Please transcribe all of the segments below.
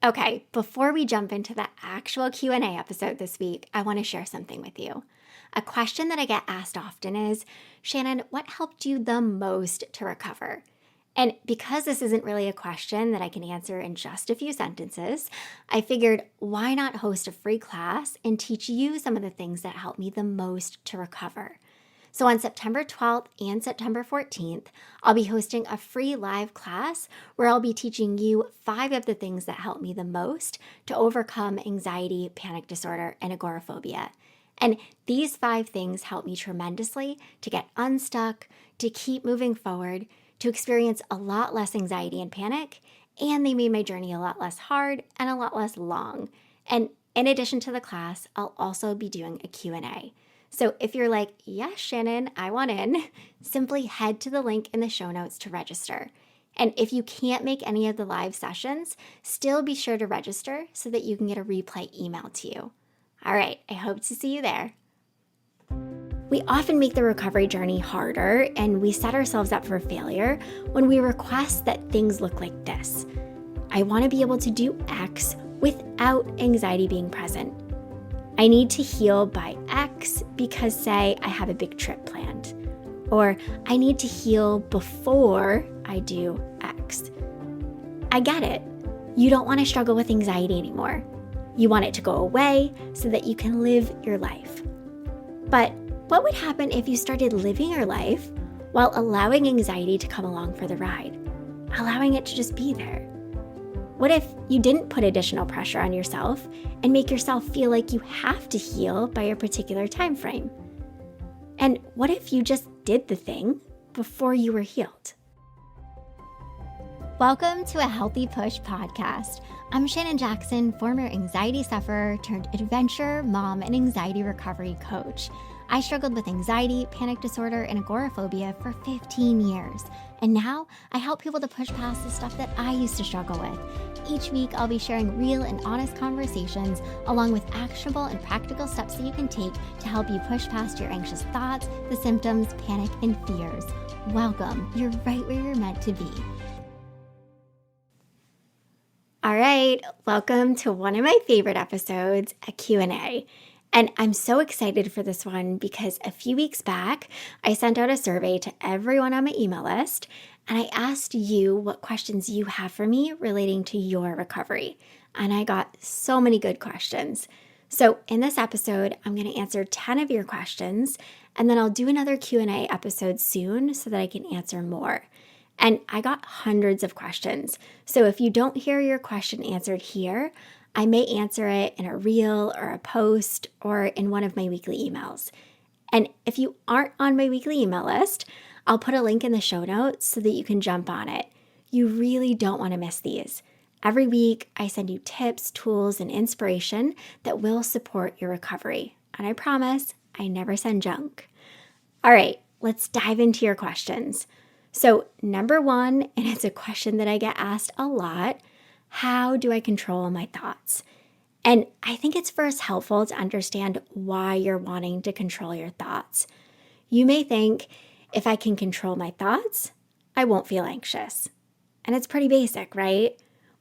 Okay, before we jump into the actual Q&A episode this week, I want to share something with you. A question that I get asked often is, Shannon, what helped you the most to recover? And because this isn't really a question that I can answer in just a few sentences, I figured why not host a free class and teach you some of the things that helped me the most to recover. So on September 12th and September 14th, I'll be hosting a free live class where I'll be teaching you 5 of the things that help me the most to overcome anxiety, panic disorder, and agoraphobia. And these 5 things help me tremendously to get unstuck, to keep moving forward, to experience a lot less anxiety and panic, and they made my journey a lot less hard and a lot less long. And in addition to the class, I'll also be doing a Q&A. So if you're like, yes, Shannon, I want in, simply head to the link in the show notes to register. And if you can't make any of the live sessions, still be sure to register so that you can get a replay emailed to you. All right, I hope to see you there. We often make the recovery journey harder and we set ourselves up for failure when we request that things look like this. I want to be able to do X without anxiety being present. I need to heal by X because, say, I have a big trip planned. Or I need to heal before I do X. I get it. You don't want to struggle with anxiety anymore. You want it to go away so that you can live your life. But what would happen if you started living your life while allowing anxiety to come along for the ride? Allowing it to just be there? What if you didn't put additional pressure on yourself and make yourself feel like you have to heal by a particular time frame? And what if you just did the thing before you were healed? Welcome to a Healthy Push podcast. I'm Shannon Jackson, former anxiety sufferer turned adventure mom and anxiety recovery coach. I struggled with anxiety, panic disorder, and agoraphobia for 15 years. And now I help people to push past the stuff that I used to struggle with. Each week, I'll be sharing real and honest conversations along with actionable and practical steps that you can take to help you push past your anxious thoughts, the symptoms, panic, and fears. Welcome. You're right where you're meant to be. All right, welcome to one of my favorite episodes, a Q&A. And I'm so excited for this one because a few weeks back, I sent out a survey to everyone on my email list, and I asked you what questions you have for me relating to your recovery. And I got so many good questions. So in this episode, I'm going to answer 10 of your questions, and then I'll do another Q&A episode soon so that I can answer more. And I got hundreds of questions. So if you don't hear your question answered here, I may answer it in a reel or a post or in one of my weekly emails. And if you aren't on my weekly email list, I'll put a link in the show notes so that you can jump on it. You really don't want to miss these. Every week, I send you tips, tools, and inspiration that will support your recovery. And I promise, I never send junk. All right, let's dive into your questions. So number 1, and it's a question that I get asked a lot, how do I control my thoughts? And I think it's first helpful to understand why you're wanting to control your thoughts. You may think, if I can control my thoughts, I won't feel anxious. And it's pretty basic, right?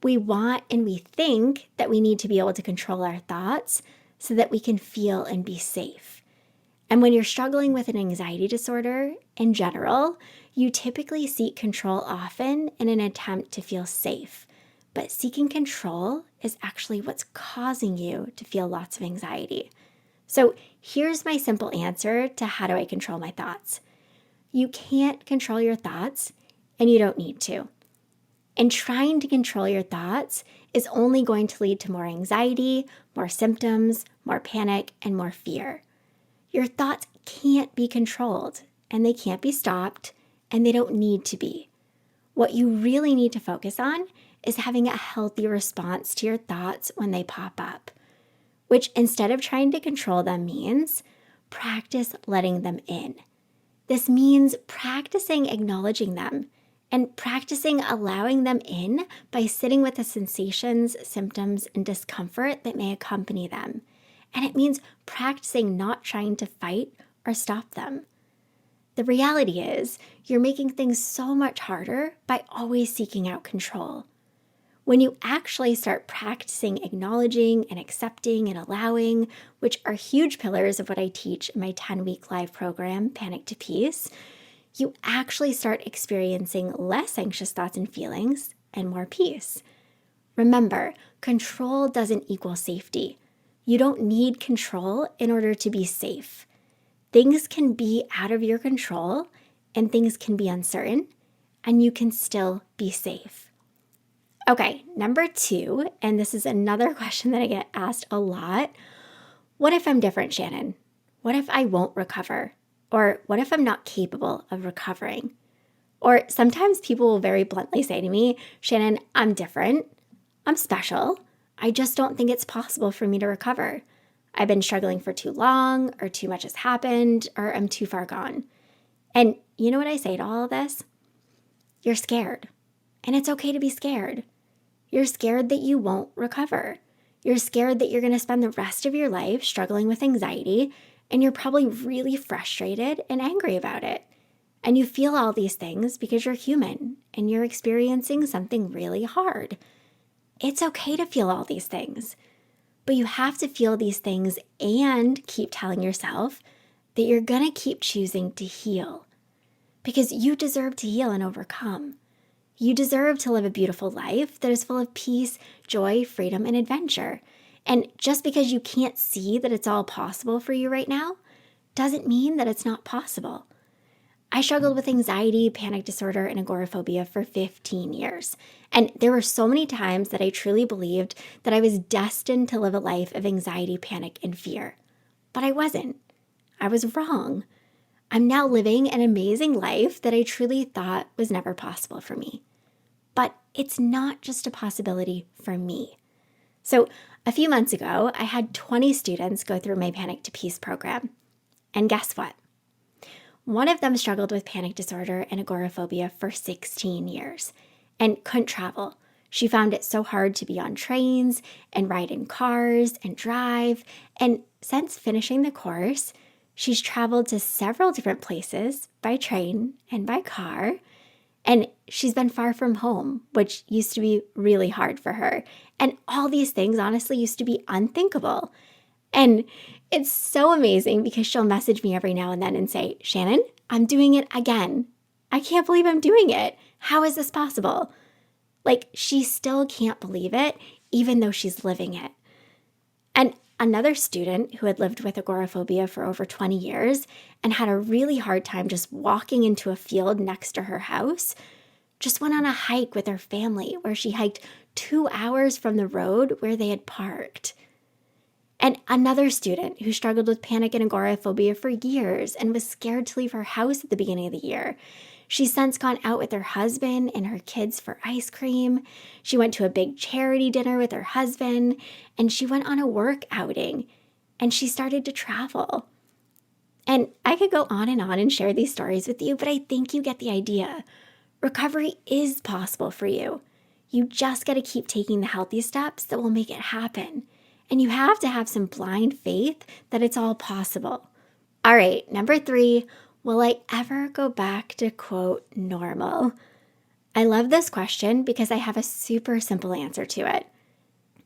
We want and we think that we need to be able to control our thoughts so that we can feel and be safe. And when you're struggling with an anxiety disorder in general, you typically seek control often in an attempt to feel safe. But seeking control is actually what's causing you to feel lots of anxiety. So here's my simple answer to how do I control my thoughts. You can't control your thoughts, and you don't need to. And trying to control your thoughts is only going to lead to more anxiety, more symptoms, more panic, and more fear. Your thoughts can't be controlled, and they can't be stopped, and they don't need to be. What you really need to focus on is having a healthy response to your thoughts when they pop up, which instead of trying to control them means practice letting them in. This means practicing acknowledging them and practicing allowing them in by sitting with the sensations, symptoms, and discomfort that may accompany them. And it means practicing not trying to fight or stop them. The reality is, you're making things so much harder by always seeking out control. When you actually start practicing acknowledging and accepting and allowing, which are huge pillars of what I teach in my 10-week live program, Panic to Peace, you actually start experiencing less anxious thoughts and feelings and more peace. Remember, control doesn't equal safety. You don't need control in order to be safe. Things can be out of your control and things can be uncertain, and you can still be safe. Okay, number 2, and this is another question that I get asked a lot. What if I'm different, Shannon? What if I won't recover? Or what if I'm not capable of recovering? Or sometimes people will very bluntly say to me, Shannon, I'm different. I'm special. I just don't think it's possible for me to recover. I've been struggling for too long, or too much has happened, or I'm too far gone. And you know what I say to all of this? You're scared. And it's okay to be scared. You're scared that you won't recover. You're scared that you're going to spend the rest of your life struggling with anxiety, and you're probably really frustrated and angry about it. And you feel all these things because you're human and you're experiencing something really hard. It's okay to feel all these things, but you have to feel these things and keep telling yourself that you're going to keep choosing to heal, because you deserve to heal and overcome. You deserve to live a beautiful life that is full of peace, joy, freedom, and adventure. And just because you can't see that it's all possible for you right now doesn't mean that it's not possible. I struggled with anxiety, panic disorder, and agoraphobia for 15 years. And there were so many times that I truly believed that I was destined to live a life of anxiety, panic, and fear. But I wasn't. I was wrong. I'm now living an amazing life that I truly thought was never possible for me. But it's not just a possibility for me. So a few months ago, I had 20 students go through my Panic to Peace program. And guess what? One of them struggled with panic disorder and agoraphobia for 16 years and couldn't travel. She found it so hard to be on trains and ride in cars and drive. And since finishing the course, she's traveled to several different places by train and by car. And she's been far from home, which used to be really hard for her. And all these things, honestly, used to be unthinkable. And it's so amazing because she'll message me every now and then and say, Shannon, I'm doing it again. I can't believe I'm doing it. How is this possible? Like, she still can't believe it, even though she's living it. And another student who had lived with agoraphobia for over 20 years and had a really hard time just walking into a field next to her house, just went on a hike with her family where she hiked 2 hours from the road where they had parked. And another student who struggled with panic and agoraphobia for years and was scared to leave her house at the beginning of the year. She's since gone out with her husband and her kids for ice cream. She went to a big charity dinner with her husband, and she went on a work outing, and she started to travel. And I could go on and share these stories with you, but I think you get the idea. Recovery is possible for you. You just got to keep taking the healthy steps that will make it happen. And you have to have some blind faith that it's all possible. All right, number 3, will I ever go back to, quote, normal? I love this question because I have a super simple answer to it.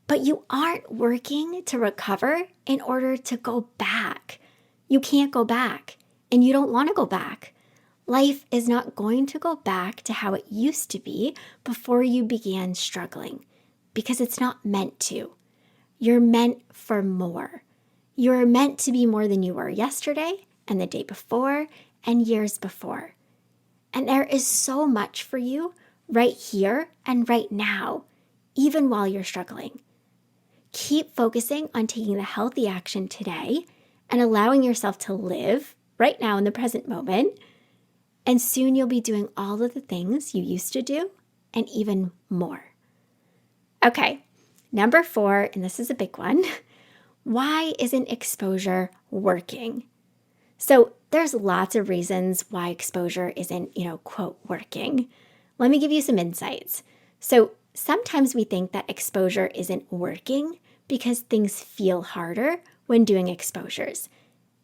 But you aren't working to recover in order to go back. You can't go back, and you don't want to go back. Life is not going to go back to how it used to be before you began struggling, because it's not meant to. You're meant for more. You're meant to be more than you were yesterday and the day before and years before. And there is so much for you right here and right now, even while you're struggling. Keep focusing on taking the healthy action today and allowing yourself to live right now in the present moment. And soon you'll be doing all of the things you used to do and even more. Okay. Number 4, and this is a big one, why isn't exposure working? So there's lots of reasons why exposure isn't, quote, working. Let me give you some insights. So sometimes we think that exposure isn't working because things feel harder when doing exposures.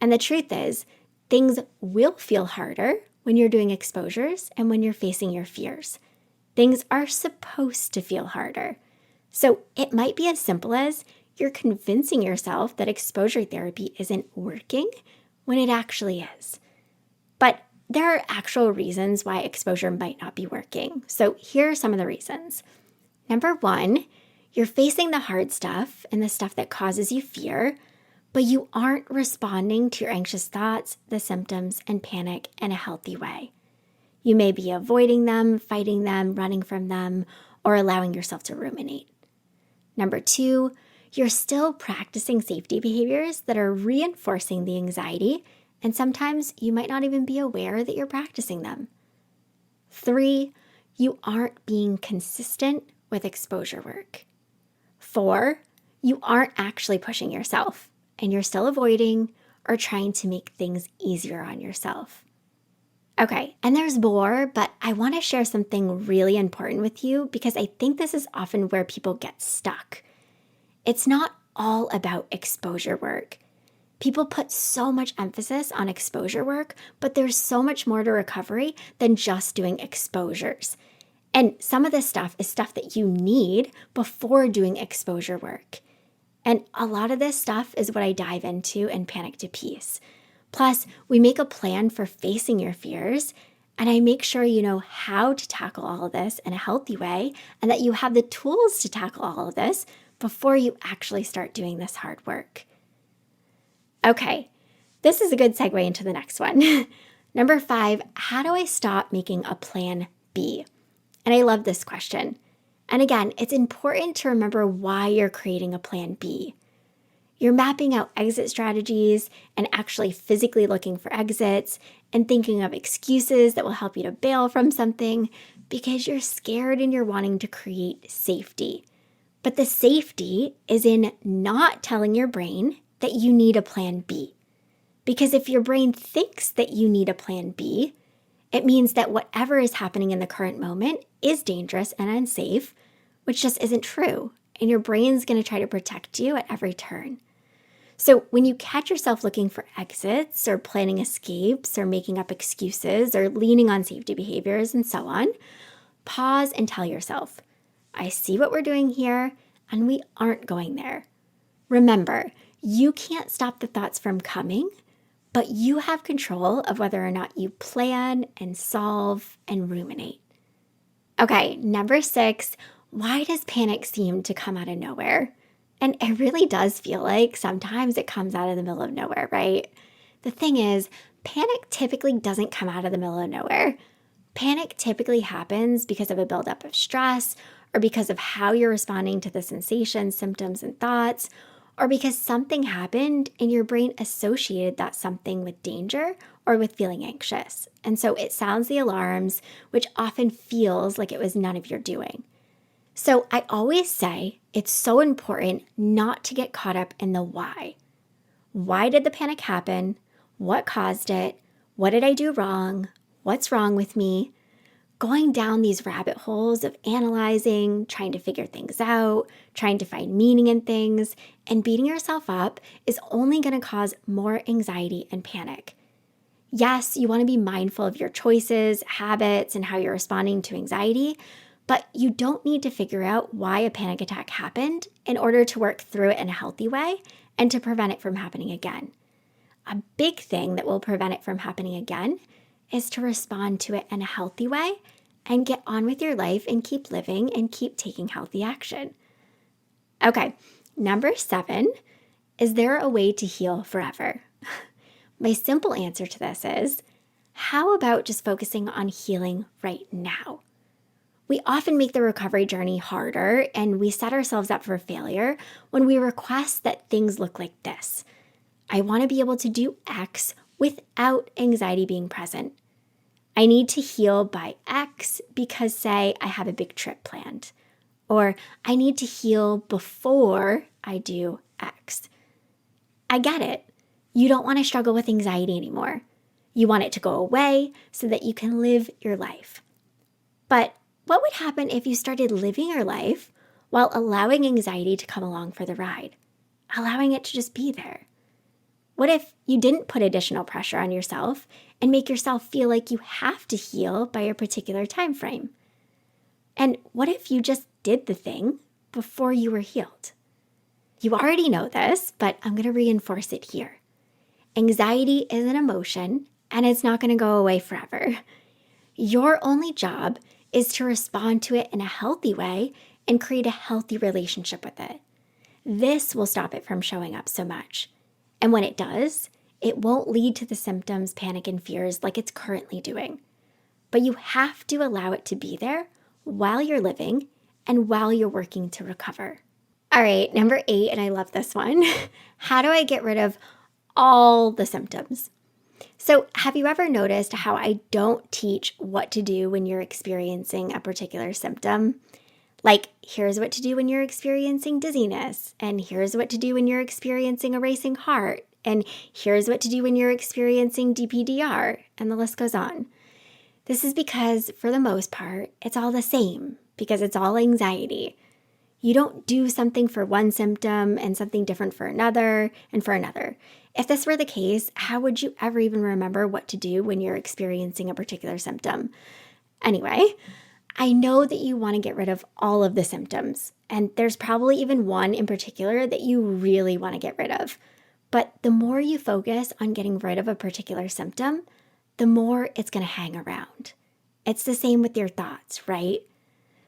And the truth is, things will feel harder when you're doing exposures and when you're facing your fears. Things are supposed to feel harder. So it might be as simple as you're convincing yourself that exposure therapy isn't working when it actually is. But there are actual reasons why exposure might not be working. So here are some of the reasons. Number one, you're facing the hard stuff and the stuff that causes you fear, but you aren't responding to your anxious thoughts, the symptoms, and panic in a healthy way. You may be avoiding them, fighting them, running from them, or allowing yourself to ruminate. Number two, you're still practicing safety behaviors that are reinforcing the anxiety, and sometimes you might not even be aware that you're practicing them. Three, you aren't being consistent with exposure work. Four, you aren't actually pushing yourself, and you're still avoiding or trying to make things easier on yourself. Okay, and there's more, but I want to share something really important with you because I think this is often where people get stuck. It's not all about exposure work. People put so much emphasis on exposure work, but there's so much more to recovery than just doing exposures. And some of this stuff is stuff that you need before doing exposure work. And a lot of this stuff is what I dive into in Panic to Peace. Plus, we make a plan for facing your fears, and I make sure you know how to tackle all of this in a healthy way and that you have the tools to tackle all of this before you actually start doing this hard work. Okay, this is a good segue into the next one. Number 5, how do I stop making a plan B? And I love this question. And again, it's important to remember why you're creating a plan B. You're mapping out exit strategies and actually physically looking for exits and thinking of excuses that will help you to bail from something because you're scared and you're wanting to create safety. But the safety is in not telling your brain that you need a plan B. Because if your brain thinks that you need a plan B, it means that whatever is happening in the current moment is dangerous and unsafe, which just isn't true. And your brain's going to try to protect you at every turn. So when you catch yourself looking for exits or planning escapes or making up excuses or leaning on safety behaviors and so on, pause and tell yourself, I see what we're doing here and we aren't going there. Remember, you can't stop the thoughts from coming, but you have control of whether or not you plan and solve and ruminate. Okay, number 6, why does panic seem to come out of nowhere? And it really does feel like sometimes it comes out of the middle of nowhere, right? The thing is, panic typically doesn't come out of the middle of nowhere. Panic typically happens because of a buildup of stress or because of how you're responding to the sensations, symptoms, and thoughts, or because something happened and your brain associated that something with danger or with feeling anxious. And so it sounds the alarms, which often feels like it was none of your doing. So I always say it's so important not to get caught up in the why. Why did the panic happen? What caused it? What did I do wrong? What's wrong with me? Going down these rabbit holes of analyzing, trying to figure things out, trying to find meaning in things, and beating yourself up is only going to cause more anxiety and panic. Yes, you want to be mindful of your choices, habits, and how you're responding to anxiety, but you don't need to figure out why a panic attack happened in order to work through it in a healthy way and to prevent it from happening again. A big thing that will prevent it from happening again is to respond to it in a healthy way and get on with your life and keep living and keep taking healthy action. Okay, number 7, is there a way to heal forever? My simple answer to this is, how about just focusing on healing right now? We often make the recovery journey harder and we set ourselves up for failure when we request that things look like this. I want to be able to do X without anxiety being present. I need to heal by X because, say, I have a big trip planned. Or I need to heal before I do X. I get it. You don't want to struggle with anxiety anymore. You want it to go away so that you can live your life. But what would happen if you started living your life while allowing anxiety to come along for the ride, allowing it to just be there? What if you didn't put additional pressure on yourself and make yourself feel like you have to heal by a particular time frame? And what if you just did the thing, before you were healed. You already know this, but I'm going to reinforce it here. Anxiety is an emotion, and it's not going to go away forever. Your only job is to respond to it in a healthy way and create a healthy relationship with it. This will stop it from showing up so much. And when it does, it won't lead to the symptoms, panic, and fears like it's currently doing. But you have to allow it to be there while you're living and while you're working to recover. All right, number 8, and I love this one. How do I get rid of all the symptoms? So have you ever noticed how I don't teach what to do when you're experiencing a particular symptom? Like, here's what to do when you're experiencing dizziness, and here's what to do when you're experiencing a racing heart, and here's what to do when you're experiencing DPDR, and the list goes on. This is because, for the most part, it's all the same, because it's all anxiety. You don't do something for one symptom and something different for another and for another. If this were the case, how would you ever even remember what to do when you're experiencing a particular symptom? Anyway, I know that you want to get rid of all of the symptoms, and there's probably even one in particular that you really want to get rid of. But the more you focus on getting rid of a particular symptom, the more it's going to hang around. It's the same with your thoughts, right?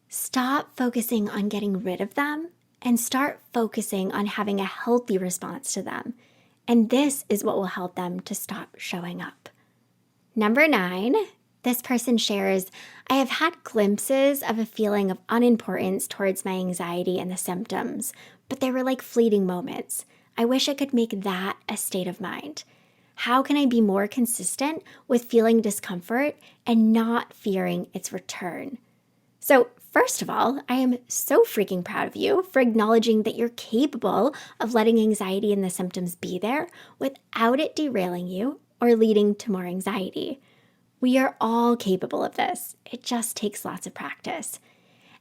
Stop focusing on getting rid of them and start focusing on having a healthy response to them. And this is what will help them to stop showing up. Number 9, this person shares, I have had glimpses of a feeling of unimportance towards my anxiety and the symptoms, but they were like fleeting moments. I wish I could make that a state of mind. How can I be more consistent with feeling discomfort and not fearing its return? So first of all, I am so freaking proud of you for acknowledging that you're capable of letting anxiety and the symptoms be there without it derailing you or leading to more anxiety. We are all capable of this. It just takes lots of practice.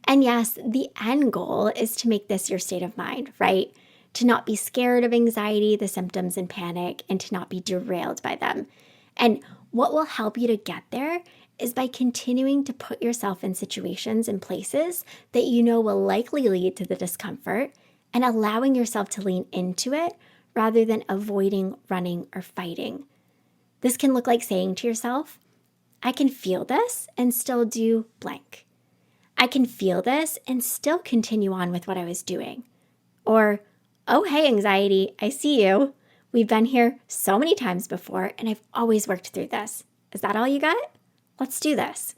And yes, the end goal is to make this your state of mind, right? To not be scared of anxiety, the symptoms, and panic, and to not be derailed by them. And what will help you to get there is by continuing to put yourself in situations and places that you know will likely lead to the discomfort and allowing yourself to lean into it rather than avoiding, running, or fighting. This can look like saying to yourself, I can feel this and still do blank. I can feel this and still continue on with what I was doing. Or, oh, hey, anxiety, I see you. We've been here so many times before and I've always worked through this. Is that all you got? Let's do this.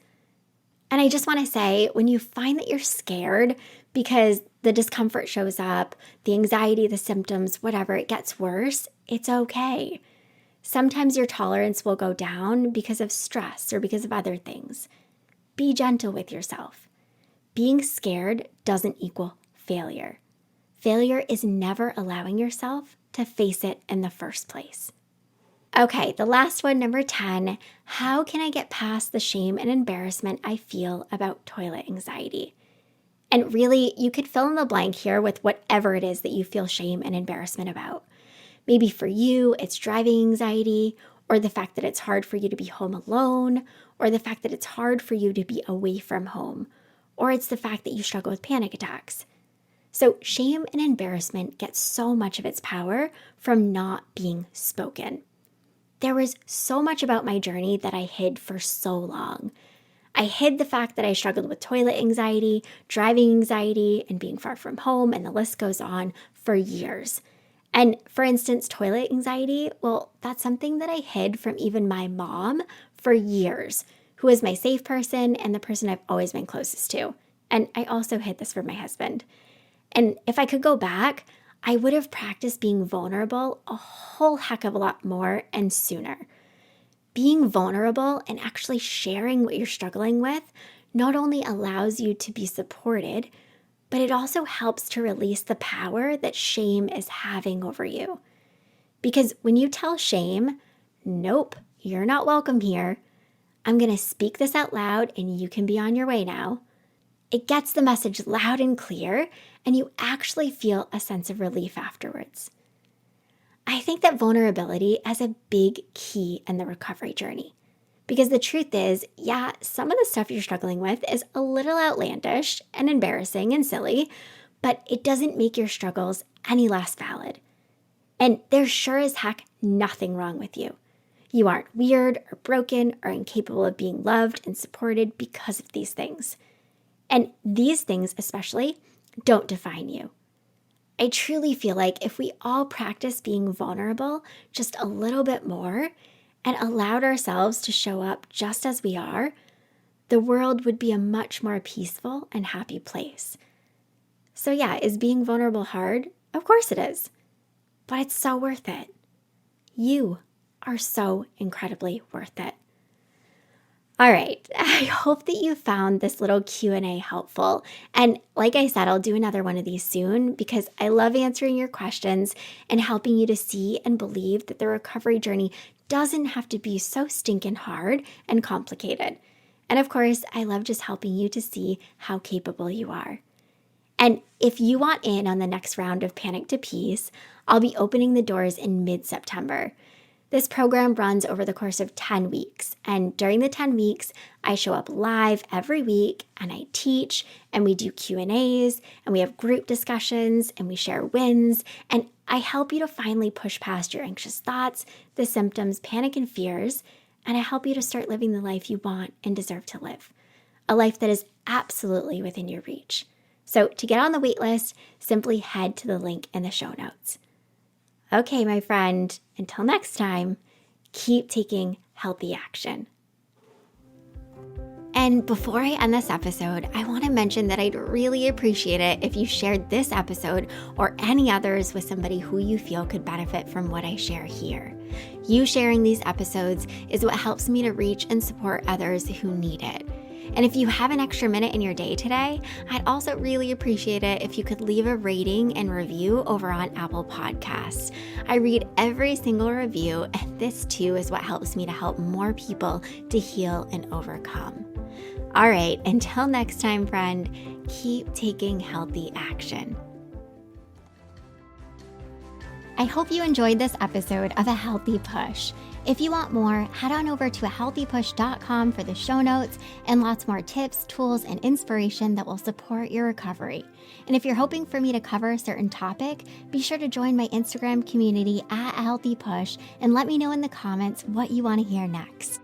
And I just want to say, when you find that you're scared because the discomfort shows up, the anxiety, the symptoms, whatever, it gets worse, it's okay. Sometimes your tolerance will go down because of stress or because of other things. Be gentle with yourself. Being scared doesn't equal failure. Failure is never allowing yourself to face it in the first place. Okay, the last one, number 10, how can I get past the shame and embarrassment I feel about toilet anxiety? And really, you could fill in the blank here with whatever it is that you feel shame and embarrassment about. Maybe for you, it's driving anxiety, or the fact that it's hard for you to be home alone, or the fact that it's hard for you to be away from home, or it's the fact that you struggle with panic attacks. So shame and embarrassment get so much of its power from not being spoken. There was so much about my journey that I hid for so long. I hid the fact that I struggled with toilet anxiety, driving anxiety, and being far from home, and the list goes on for years. And for instance, toilet anxiety, well, that's something that I hid from even my mom for years, who is my safe person and the person I've always been closest to. And I also hid this from my husband. And if I could go back, I would have practiced being vulnerable a whole heck of a lot more and sooner. Being vulnerable and actually sharing what you're struggling with not only allows you to be supported, but it also helps to release the power that shame is having over you. Because when you tell shame, nope, you're not welcome here, I'm going to speak this out loud and you can be on your way now, it gets the message loud and clear, and you actually feel a sense of relief afterwards. I think that vulnerability is a big key in the recovery journey. Because the truth is, yeah, some of the stuff you're struggling with is a little outlandish and embarrassing and silly, but it doesn't make your struggles any less valid. And there's sure as heck nothing wrong with you. You aren't weird or broken or incapable of being loved and supported because of these things. And these things especially don't define you. I truly feel like if we all practice being vulnerable just a little bit more and allowed ourselves to show up just as we are, the world would be a much more peaceful and happy place. So yeah, is being vulnerable hard? Of course it is. But it's so worth it. You are so incredibly worth it. All right, I hope that you found this little Q&A helpful. And like I said, I'll do another one of these soon because I love answering your questions and helping you to see and believe that the recovery journey doesn't have to be so stinking hard and complicated. And of course, I love just helping you to see how capable you are. And if you want in on the next round of Panic to Peace, I'll be opening the doors in mid-September. This program runs over the course of 10 weeks, and during the 10 weeks, I show up live every week, and I teach, and we do Q&As, and we have group discussions, and we share wins, and I help you to finally push past your anxious thoughts, the symptoms, panic, and fears, and I help you to start living the life you want and deserve to live, a life that is absolutely within your reach. So to get on the wait list, simply head to the link in the show notes. Okay, my friend, until next time, keep taking healthy action. And before I end this episode, I want to mention that I'd really appreciate it if you shared this episode or any others with somebody who you feel could benefit from what I share here. You sharing these episodes is what helps me to reach and support others who need it. And if you have an extra minute in your day today, I'd also really appreciate it if you could leave a rating and review over on Apple Podcasts. I read every single review, and this too is what helps me to help more people to heal and overcome. All right, until next time, friend, keep taking healthy action. I hope you enjoyed this episode of A Healthy Push. If you want more, head on over to ahealthypush.com for the show notes and lots more tips, tools, and inspiration that will support your recovery. And if you're hoping for me to cover a certain topic, be sure to join my Instagram community at A Healthy Push and let me know in the comments what you want to hear next.